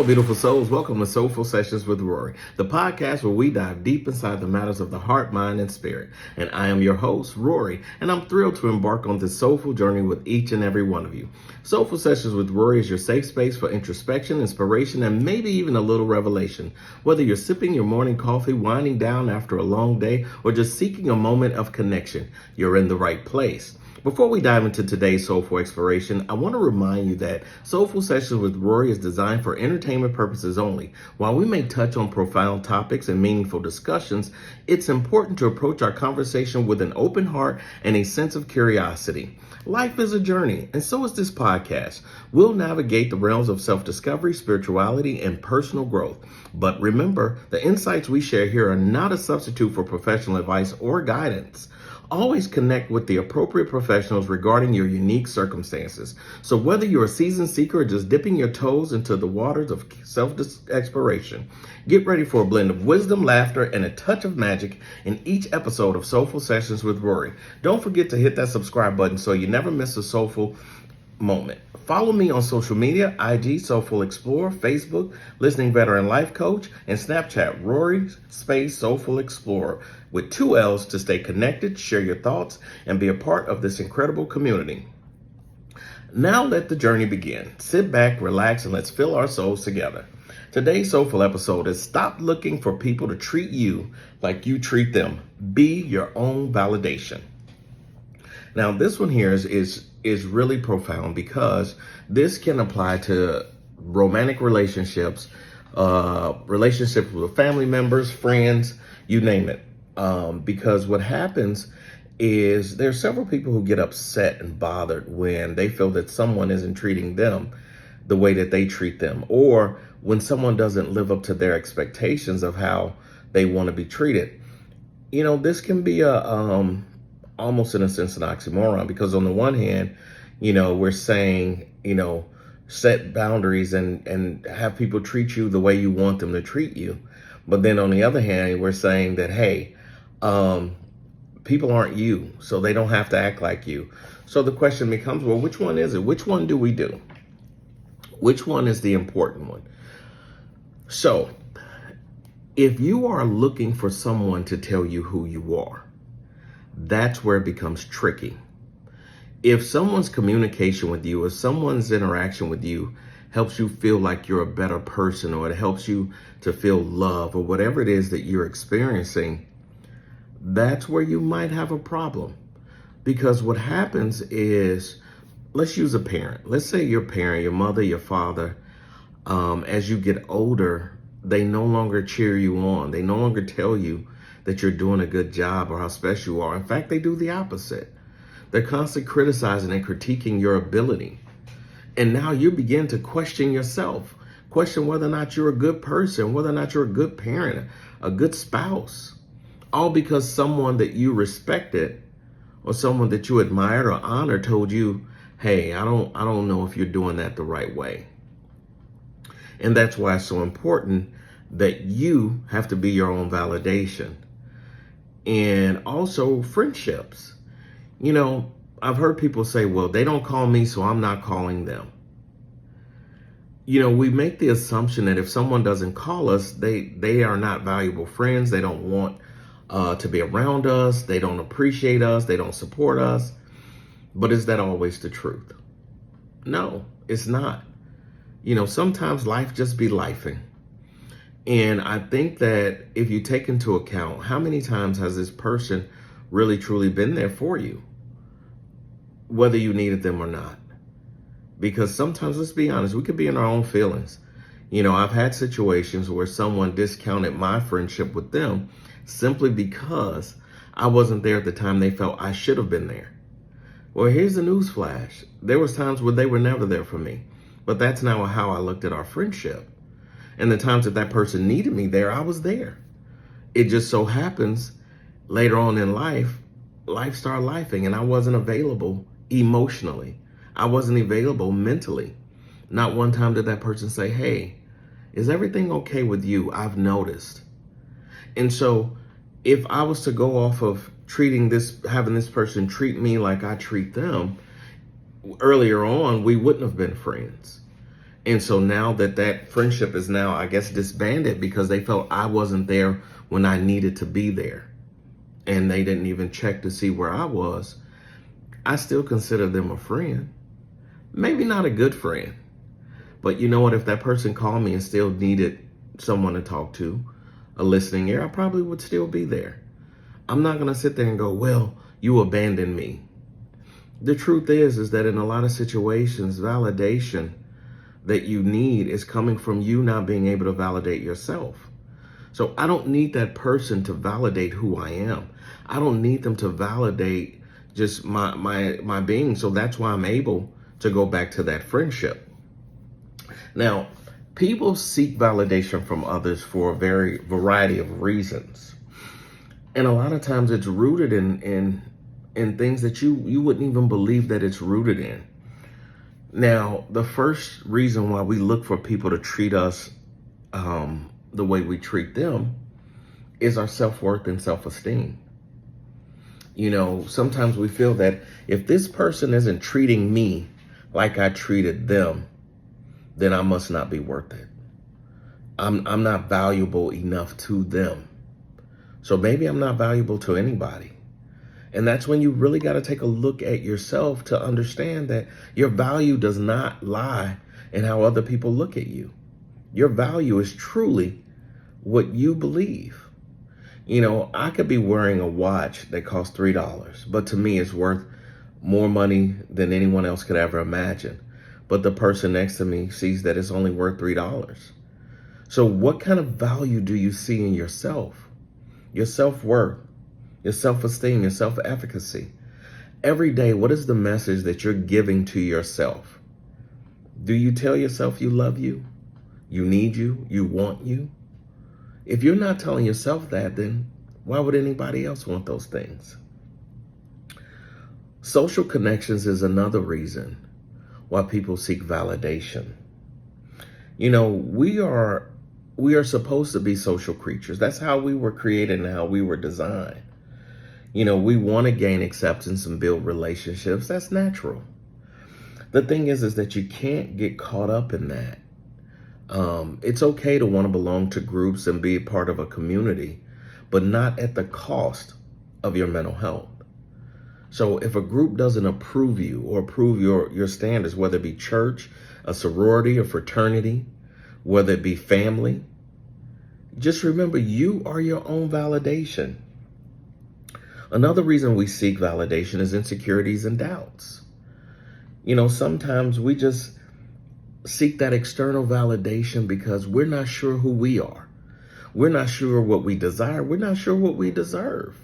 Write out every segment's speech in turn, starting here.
Hello, beautiful souls. Welcome to Soulful Sessions with Rory, the podcast where we dive deep inside the matters of the heart, mind, and spirit. And I am your host, Rory, and I'm thrilled to embark on this soulful journey with each and every one of you. Soulful Sessions with Rory is your safe space for introspection, inspiration, and maybe even a little revelation. Whether you're sipping your morning coffee, winding down after a long day, or just seeking a moment of connection, you're in the right place. Before we dive into today's Soulful Exploration, I want to remind you that Soulful Sessions with Rory is designed for entertainment purposes only. While we may touch on profound topics and meaningful discussions, it's important to approach our conversation with an open heart and a sense of curiosity. Life is a journey, and so is this podcast. We'll navigate the realms of self-discovery, spirituality, and personal growth. But remember, the insights we share here are not a substitute for professional advice or guidance. Always connect with the appropriate professionals regarding your unique circumstances. So whether you're a seasoned seeker or just dipping your toes into the waters of self-exploration, get ready for a blend of wisdom, laughter, and a touch of magic in each episode of Soulful Sessions with Rory. Don't forget to hit that subscribe button so you never miss a soulful moment. Follow me on social media, IG, Soulful Explorer, Facebook, Listening Veteran Life Coach, and Snapchat, Rory Space Soulful Explorer, with 2 L's to stay connected, share your thoughts, and be a part of this incredible community. Now let the journey begin. Sit back, relax, and let's fill our souls together. Today's Soulful episode is Stop Looking for People to Treat You Like You Treat Them. Be your own validation. Now, this one here is really profound because this can apply to romantic relationships, relationships with family members, friends, you name it. Because what happens is there's several people who get upset and bothered when they feel that someone isn't treating them the way that they treat them, or when someone doesn't live up to their expectations of how they want to be treated. You know, this can be almost in a sense an oxymoron, because on the one hand, you know, we're saying, you know, set boundaries and have people treat you the way you want them to treat you. But then on the other hand, we're saying that, hey, people aren't you, so they don't have to act like you. So the question becomes, well, which one is it? Which one do we do? Which one is the important one? So if you are looking for someone to tell you who you are, that's where it becomes tricky. If someone's communication with you, if someone's interaction with you helps you feel like you're a better person, or it helps you to feel love, or whatever it is that you're experiencing, that's where you might have a problem. Because what happens is, let's use a parent. Let's say your parent, your mother, your father, as you get older, they no longer cheer you on. They no longer tell you that you're doing a good job or how special you are. In fact, they do the opposite. They're constantly criticizing and critiquing your ability. And now you begin to question yourself, question whether or not you're a good person, whether or not you're a good parent, a good spouse, all because someone that you respected or someone that you admired or honored told you, hey, I don't know if you're doing that the right way. And that's why it's so important that you have to be your own validation. And also friendships. You know, I've heard people say, well, they don't call me, so I'm not calling them. You know, we make the assumption that if someone doesn't call us, they are not valuable friends. They don't want to be around us. They don't appreciate us. They don't support us. But is that always the truth? No, it's not. You know, sometimes life just be lifing. And I think that if you take into account how many times has this person really truly been there for you, whether you needed them or not. Because sometimes, let's be honest, we could be in our own feelings. You know, I've had situations where someone discounted my friendship with them simply because I wasn't there at the time they felt I should have been there. Well, here's the news flash. There was times where they were never there for me. But that's not how I looked at our friendship. And the times that that person needed me there, I was there. It just so happens later on in life started lifing, and I wasn't available emotionally. I wasn't available mentally. Not one time did that person say, hey, is everything okay with you? I've noticed. And so if I was to go off of having this person treat me like I treat them, earlier on, we wouldn't have been friends. And so now that friendship is now, I guess, disbanded because they felt I wasn't there when I needed to be there. And they didn't even check to see where I was. I still consider them a friend. Maybe not a good friend. But you know what? If that person called me and still needed someone to talk to, a listening ear, I probably would still be there. I'm not going to sit there and go, well, you abandoned me. The truth is that in a lot of situations, validation that you need is coming from you not being able to validate yourself. So I don't need that person to validate who I am. I don't need them to validate just my being. So that's why I'm able to go back to that friendship. Now, people seek validation from others for a variety of reasons. And a lot of times it's rooted in things that you wouldn't even believe that it's rooted in. Now, the first reason why we look for people to treat us the way we treat them is our self-worth and self-esteem. You know, sometimes we feel that if this person isn't treating me like I treated them, then I must not be worth it. I'm not valuable enough to them. So maybe I'm not valuable to anybody. And that's when you really got to take a look at yourself to understand that your value does not lie in how other people look at you. Your value is truly what you believe. You know, I could be wearing a watch that costs $3, but to me it's worth more money than anyone else could ever imagine. But the person next to me sees that it's only worth $3. So what kind of value do you see in yourself? Your self-worth, your self-esteem, your self-efficacy. Every day, what is the message that you're giving to yourself? Do you tell yourself you love you? You need you? You want you? If you're not telling yourself that, then why would anybody else want those things? Social connections is another reason why people seek validation. You know, we are supposed to be social creatures. That's how we were created and how we were designed. You know, we want to gain acceptance and build relationships. That's natural. The thing is that you can't get caught up in that. It's okay to want to belong to groups and be a part of a community, but not at the cost of your mental health. So if a group doesn't approve you or approve your standards, whether it be church, a sorority, a fraternity, whether it be family, just remember you are your own validation. Another reason we seek validation is insecurities and doubts. You know, sometimes we just seek that external validation because we're not sure who we are. We're not sure what we desire. We're not sure what we deserve.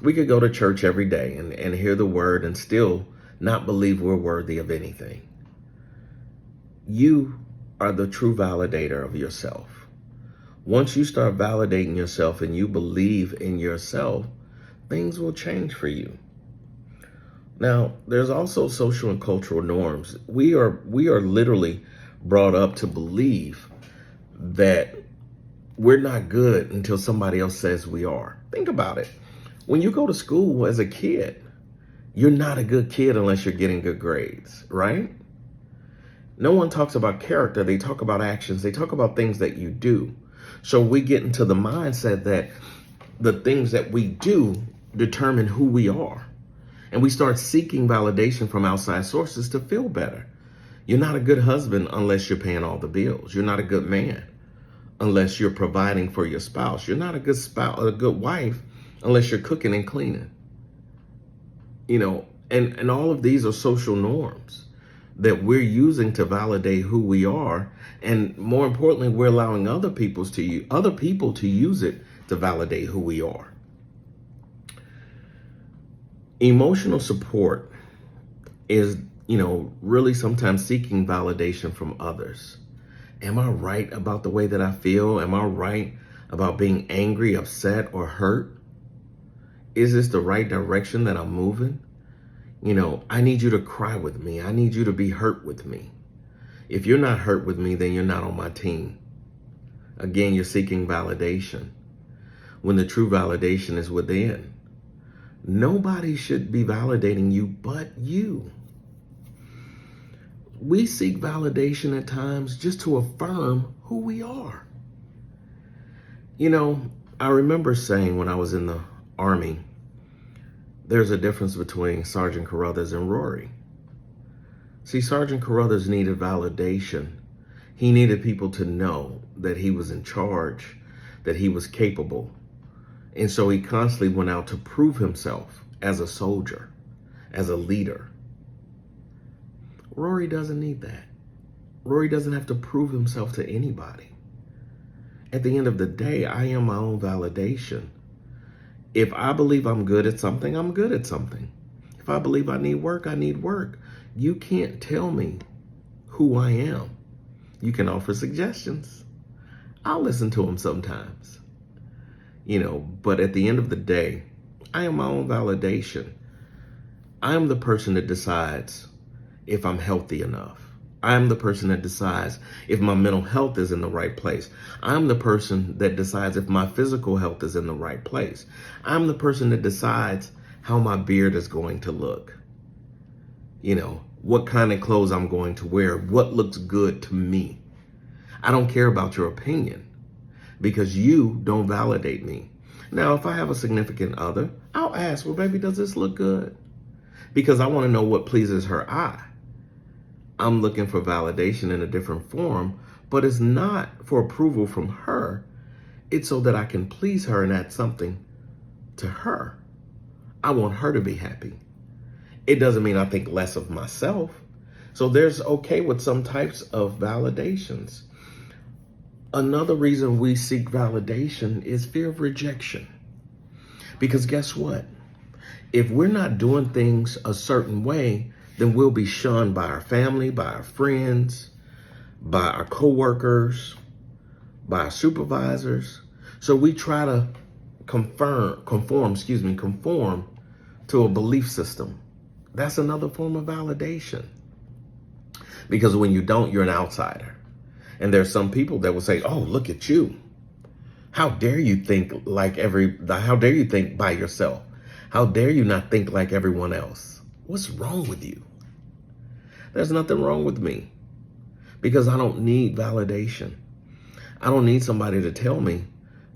We could go to church every day and hear the word and still not believe we're worthy of anything. You are the true validator of yourself. Once you start validating yourself and you believe in yourself, things will change for you. Now, there's also social and cultural norms. We are literally brought up to believe that we're not good until somebody else says we are. Think about it. When you go to school as a kid, you're not a good kid unless you're getting good grades, right? No one talks about character. They talk about actions. They talk about things that you do. So we get into the mindset that the things that we do determine who we are. And we start seeking validation from outside sources to feel better. You're not a good husband unless you're paying all the bills. You're not a good man unless you're providing for your spouse. You're not a good wife unless you're cooking and cleaning. You know, and all of these are social norms that we're using to validate who we are. And more importantly, we're allowing other people to use it to validate who we are. Emotional support is, you know, really sometimes seeking validation from others. Am I right about the way that I feel? Am I right about being angry, upset, or hurt? Is this the right direction that I'm moving? You know, I need you to cry with me. I need you to be hurt with me. If you're not hurt with me, then you're not on my team. Again, you're seeking validation when the true validation is within. Nobody should be validating you but you. We seek validation at times just to affirm who we are. You know, I remember saying when I was in the Army, there's a difference between Sergeant Carruthers and Rory. See, Sergeant Carruthers needed validation. He needed people to know that he was in charge, that he was capable. And so he constantly went out to prove himself as a soldier, as a leader. Rory doesn't need that. Rory doesn't have to prove himself to anybody. At the end of the day, I am my own validation. If I believe I'm good at something, I'm good at something. If I believe I need work, I need work. You can't tell me who I am. You can offer suggestions. I'll listen to them sometimes. But at the end of the day, I am my own validation. I am the person that decides if I'm healthy enough. I'm the person that decides if my mental health is in the right place. I'm the person that decides if my physical health is in the right place. I'm the person that decides how my beard is going to look. What kind of clothes I'm going to wear, what looks good to me. I don't care about your opinion because you don't validate me. Now, if I have a significant other, I'll ask, well, baby, does this look good? Because I want to know what pleases her eye. I'm looking for validation in a different form, but it's not for approval from her. It's so that I can please her and add something to her. I want her to be happy. It doesn't mean I think less of myself. So there's okay with some types of validations. Another reason we seek validation is fear of rejection. Because guess what? If we're not doing things a certain way, then we'll be shunned by our family, by our friends, by our coworkers, by our supervisors. So we try to conform to a belief system. That's another form of validation. Because when you don't, you're an outsider. And there's some people that will say, oh, look at you. How dare you think how dare you think by yourself? How dare you not think like everyone else? What's wrong with you? There's nothing wrong with me because I don't need validation. I don't need somebody to tell me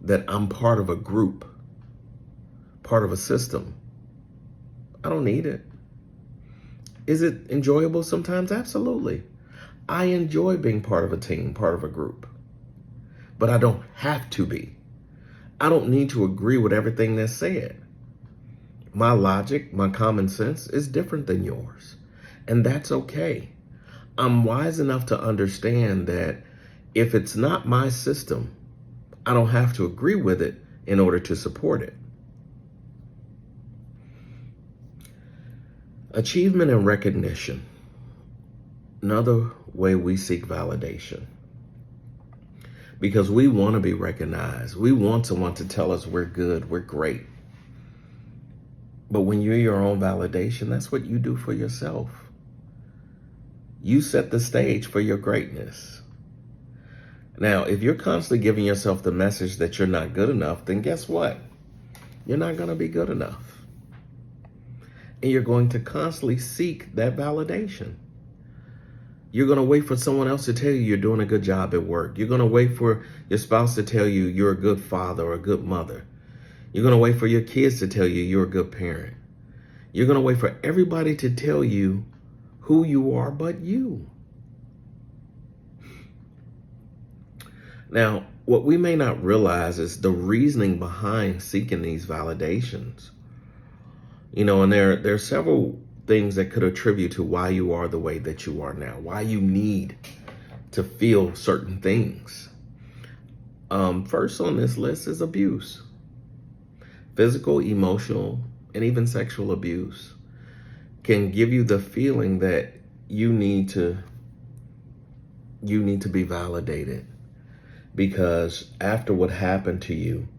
that I'm part of a group, part of a system. I don't need it. Is it enjoyable sometimes? Absolutely. I enjoy being part of a team, part of a group, but I don't have to be. I don't need to agree with everything that's said. My logic, my common sense is different than yours, and that's okay. I'm wise enough to understand that if it's not my system, I don't have to agree with it in order to support it. Achievement and recognition. Another way we seek validation. Because we want to be recognized. We want someone to tell us we're good, we're great. But when you're your own validation, that's what you do for yourself. You set the stage for your greatness. Now, if you're constantly giving yourself the message that you're not good enough, then guess what? You're not going to be good enough. And you're going to constantly seek that validation. You're going to wait for someone else to tell you you're doing a good job at work. You're going to wait for your spouse to tell you you're a good father or a good mother. You're going to wait for your kids to tell you you're a good parent. You're going to wait for everybody to tell you who you are but you. Now, what we may not realize is the reasoning behind seeking these validations. And there are several things that could attribute to why you are the way that you are now, why you need to feel certain things. First on this list is abuse. Physical, emotional, and even sexual abuse can give you the feeling that you need to be validated. Because after what happened to you,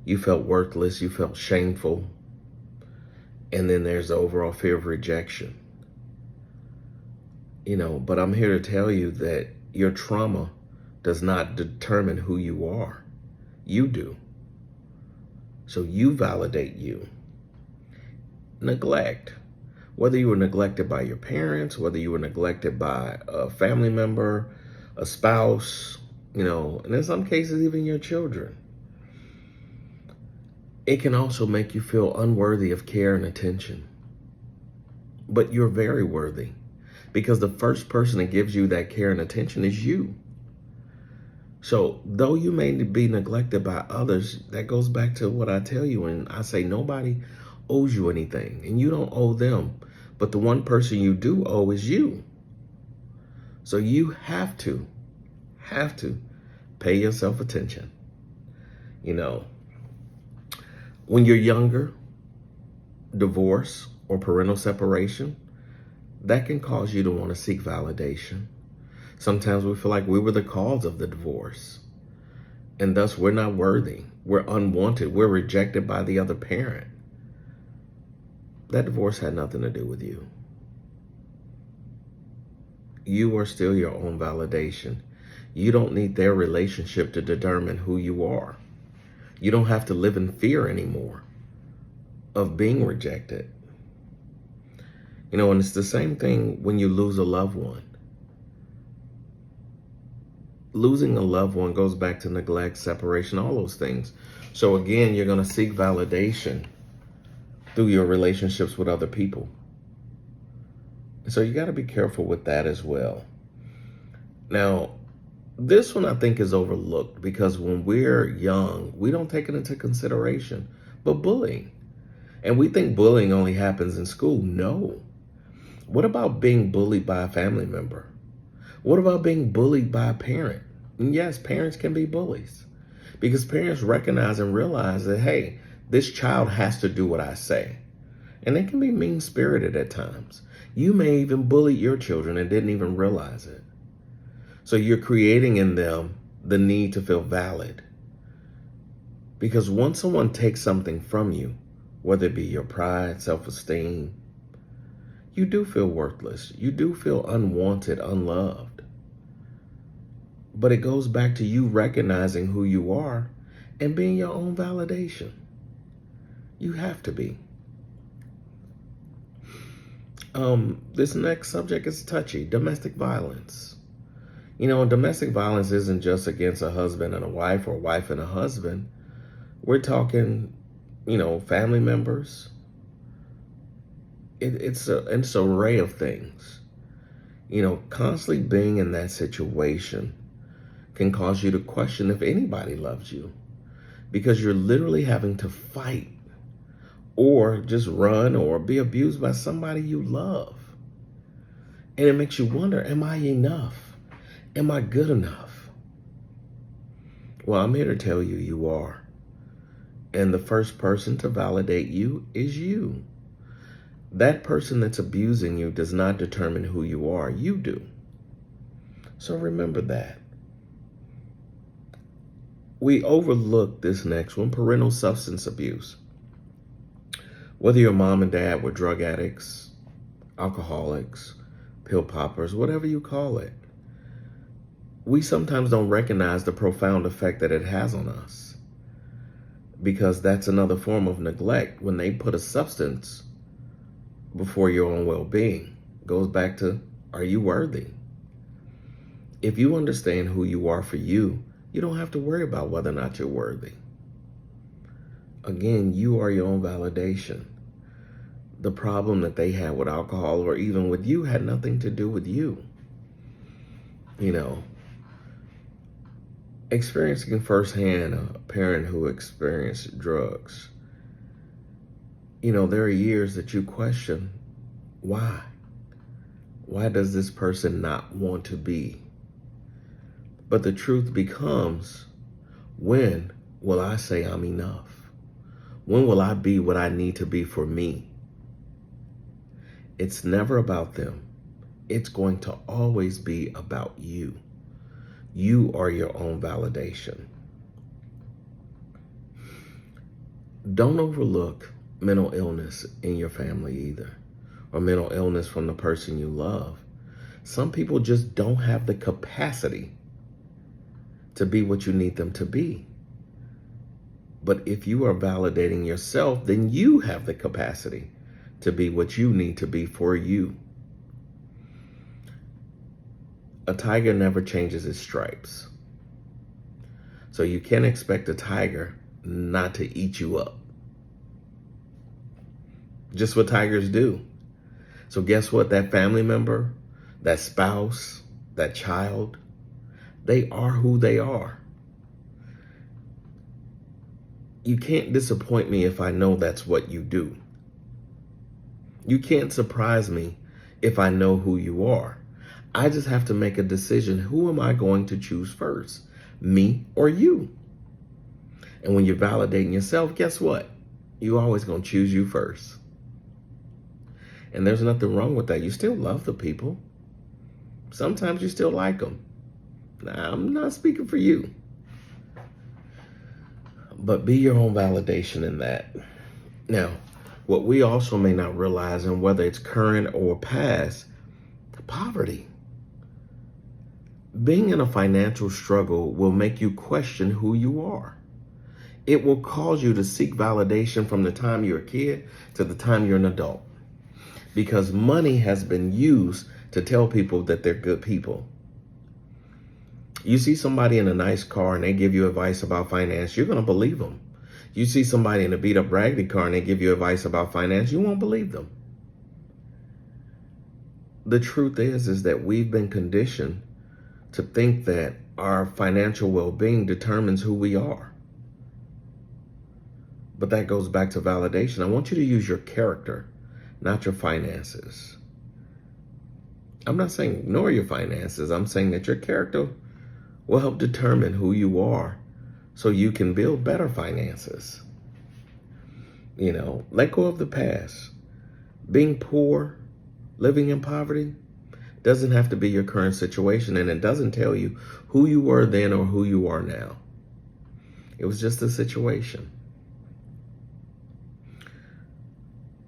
you felt worthless, you felt shameful, and then there's the overall fear of rejection. But I'm here to tell you that your trauma does not determine who you are. You do. So you validate you. Neglect. Whether you were neglected by your parents, whether you were neglected by a family member, a spouse, and in some cases, even your children. It can also make you feel unworthy of care and attention. But you're very worthy, because the first person that gives you that care and attention is you. So though you may be neglected by others, that goes back to what I tell you. And I say, nobody owes you anything and you don't owe them. But the one person you do owe is you. So you have to pay yourself attention. When you're younger, divorce or parental separation, that can cause you to want to seek validation. Sometimes we feel like we were the cause of the divorce, and thus we're not worthy. We're unwanted. We're rejected by the other parent. That divorce had nothing to do with you. You are still your own validation. You don't need their relationship to determine who you are. You don't have to live in fear anymore of being rejected. And it's the same thing when you lose a loved one. Losing a loved one goes back to neglect, separation, all those things. So again, you're going to seek validation through your relationships with other people. So you got to be careful with that as well. Now, this one I think is overlooked because when we're young, we don't take it into consideration. But bullying. And we think bullying only happens in school. No. What about being bullied by a family member? What about being bullied by a parent? And yes, parents can be bullies because parents recognize and realize that, hey, this child has to do what I say. And they can be mean-spirited at times. You may even bully your children and didn't even realize it. So you're creating in them the need to feel valid. Because once someone takes something from you, whether it be your pride, self-esteem, you do feel worthless. You do feel unwanted, unloved. But it goes back to you recognizing who you are and being your own validation. You have to be. This next subject is touchy, domestic violence. Domestic violence isn't just against a husband and a wife or a wife and a husband. We're talking, family members. It's an array of things. Constantly being in that situation can cause you to question if anybody loves you, because you're literally having to fight or just run or be abused by somebody you love. And it makes you wonder, am I enough? Am I good enough? Well, I'm here to tell you, you are. And the first person to validate you is you. That person that's abusing you does not determine who you are. You do. So remember that. We overlook this next one, parental substance abuse. Whether your mom and dad were drug addicts, alcoholics, pill poppers, whatever you call it, we sometimes don't recognize the profound effect that it has on us, because that's another form of neglect when they put a substance before your own well-being. Goes back to, are you worthy? If you understand who you are for you, you don't have to worry about whether or not you're worthy. Again, you are your own validation. The problem that they had with alcohol or even with you had nothing to do with you. Experiencing firsthand a parent who experienced drugs, there are years that you question, why? Why does this person not want to be? But the truth becomes, when will I say I'm enough? When will I be what I need to be for me? It's never about them. It's going to always be about you. You are your own validation. Don't overlook mental illness in your family either, or mental illness from the person you love. Some people just don't have the capacity to be what you need them to be. But if you are validating yourself, then you have the capacity to be what you need to be for you. A tiger never changes its stripes. So you can't expect a tiger not to eat you up. Just what tigers do. So guess what? That family member, that spouse, that child, they are who they are. You can't disappoint me if I know that's what you do. You can't surprise me if I know who you are. I just have to make a decision. Who am I going to choose first? Me or you? And when you're validating yourself, guess what? You're always going to choose you first. And there's nothing wrong with that. You still love the people. Sometimes you still like them. Now, I'm not speaking for you. But be your own validation in that. Now, what we also may not realize, and whether it's current or past, poverty. Being in a financial struggle will make you question who you are. It will cause you to seek validation from the time you're a kid to the time you're an adult. Because money has been used to tell people that they're good people. You see somebody in a nice car and they give you advice about finance, you're going to believe them. You see somebody in a beat up raggedy car and they give you advice about finance, you won't believe them. The truth is that we've been conditioned to think that our financial well-being determines who we are. But that goes back to validation. I want you to use your character, not your finances. I'm not saying ignore your finances. I'm saying that your character will help determine who you are so you can build better finances. Let go of the past. Being poor, living in poverty, doesn't have to be your current situation, and it doesn't tell you who you were then or who you are now. It was just a situation.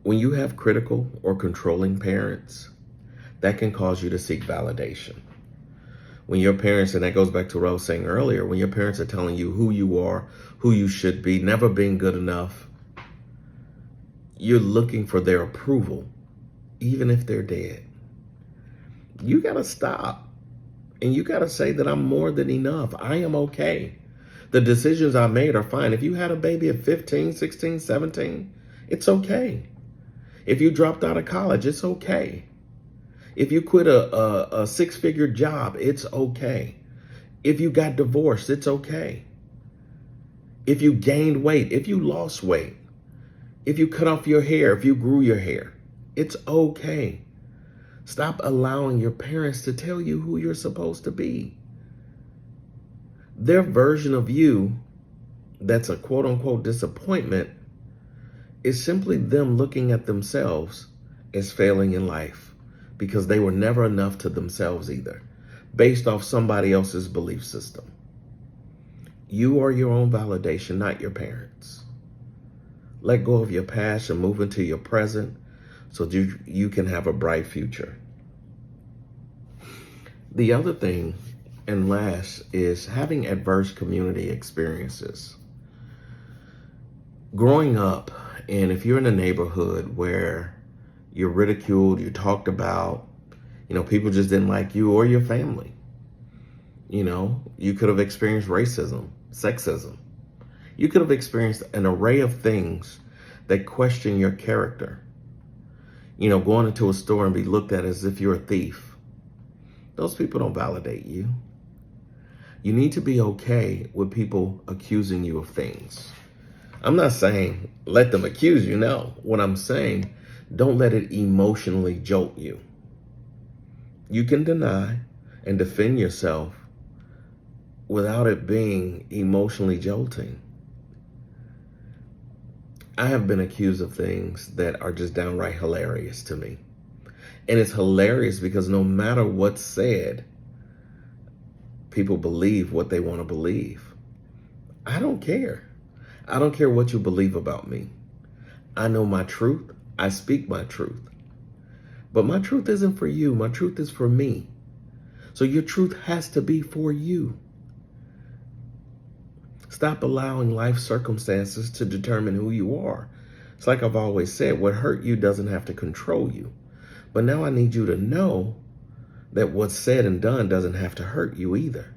When you have critical or controlling parents, that can cause you to seek validation. When your parents, and that goes back to what I was saying earlier, when your parents are telling you who you are, who you should be, never being good enough, you're looking for their approval, even if they're dead. You got to stop. And you got to say that I'm more than enough. I am okay. The decisions I made are fine. If you had a baby at 15, 16, 17, it's okay. If you dropped out of college, it's okay. If you quit a six-figure job, it's okay. If you got divorced, it's okay. If you gained weight, if you lost weight, if you cut off your hair, if you grew your hair, it's okay. Stop allowing your parents to tell you who you're supposed to be. Their version of you that's a quote-unquote disappointment is simply them looking at themselves as failing in life because they were never enough to themselves either, based off somebody else's belief system. You are your own validation, not your parents. Let go of your past and move into your present so you can have a bright future. The other thing, and last, is having adverse community experiences. Growing up, and if you're in a neighborhood where you're ridiculed, you're talked about, people just didn't like you or your family. You could have experienced racism, sexism. You could have experienced an array of things that question your character. Going into a store and be looked at as if you're a thief. Those people don't validate you. You need to be okay with people accusing you of things. I'm not saying let them accuse you. No, what I'm saying, don't let it emotionally jolt you. You can deny and defend yourself without it being emotionally jolting. I have been accused of things that are just downright hilarious to me. And it's hilarious because no matter what's said, people believe what they want to believe. I don't care. I don't care what you believe about me. I know my truth. I speak my truth. But my truth isn't for you. My truth is for me. So your truth has to be for you. Stop allowing life circumstances to determine who you are. It's like I've always said, what hurt you doesn't have to control you. But now I need you to know that what's said and done doesn't have to hurt you either.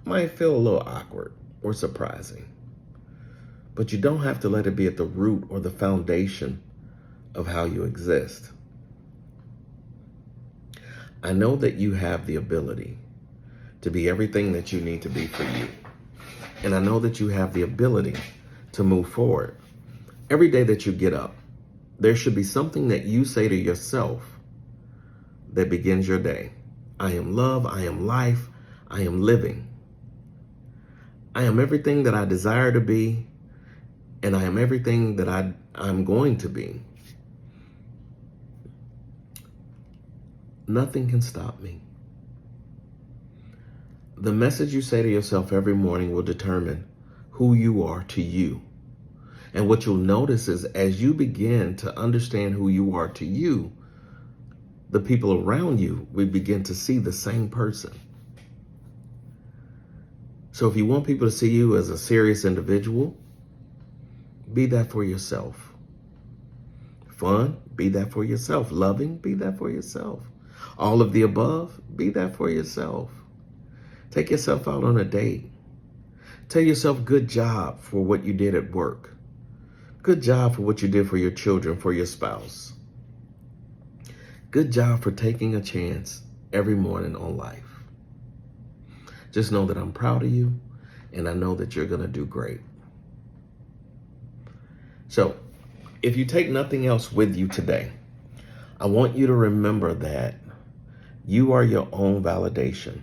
Might feel a little awkward or surprising, but you don't have to let it be at the root or the foundation of how you exist. I know that you have the ability to be everything that you need to be for you. And I know that you have the ability to move forward. Every day that you get up, there should be something that you say to yourself that begins your day. I am love, I am life, I am living. I am everything that I desire to be, and I am everything that I'm going to be. Nothing can stop me. The message you say to yourself every morning will determine who you are to you. And what you'll notice is as you begin to understand who you are to you, the people around you will begin to see the same person. So if you want people to see you as a serious individual, be that for yourself. Fun, be that for yourself. Loving, be that for yourself. All of the above, be that for yourself. Take yourself out on a date. Tell yourself good job for what you did at work. Good job for what you did for your children, for your spouse. Good job for taking a chance every morning on life. Just know that I'm proud of you, and I know that you're going to do great. So, if you take nothing else with you today, I want you to remember that you are your own validation.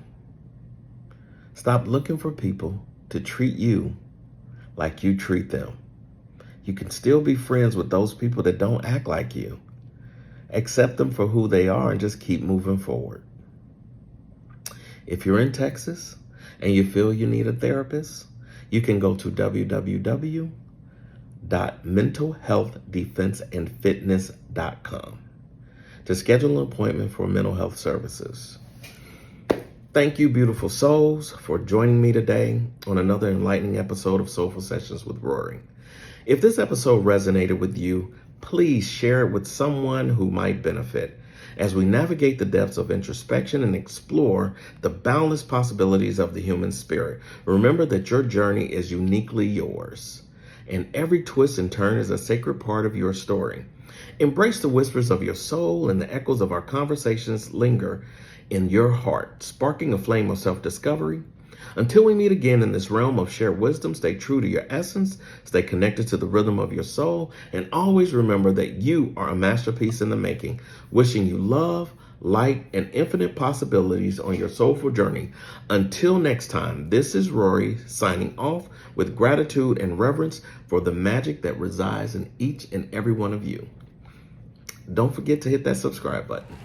Stop looking for people to treat you like you treat them. You can still be friends with those people that don't act like you. Accept them for who they are and just keep moving forward. If you're in Texas and you feel you need a therapist, you can go to www.mentalhealthdefenseandfitness.com to schedule an appointment for mental health services. Thank you, beautiful souls, for joining me today on another enlightening episode of Soulful Sessions with Rory. If this episode resonated with you, please share it with someone who might benefit as we navigate the depths of introspection and explore the boundless possibilities of the human spirit. Remember that your journey is uniquely yours, and every twist and turn is a sacred part of your story. Embrace the whispers of your soul, and the echoes of our conversations linger in your heart, sparking a flame of self-discovery. Until we meet again in this realm of shared wisdom, stay true to your essence, stay connected to the rhythm of your soul, and always remember that you are a masterpiece in the making. Wishing you love, light, and infinite possibilities on your soulful journey. Until next time, this is Rory signing off with gratitude and reverence for the magic that resides in each and every one of you. Don't forget to hit that subscribe button.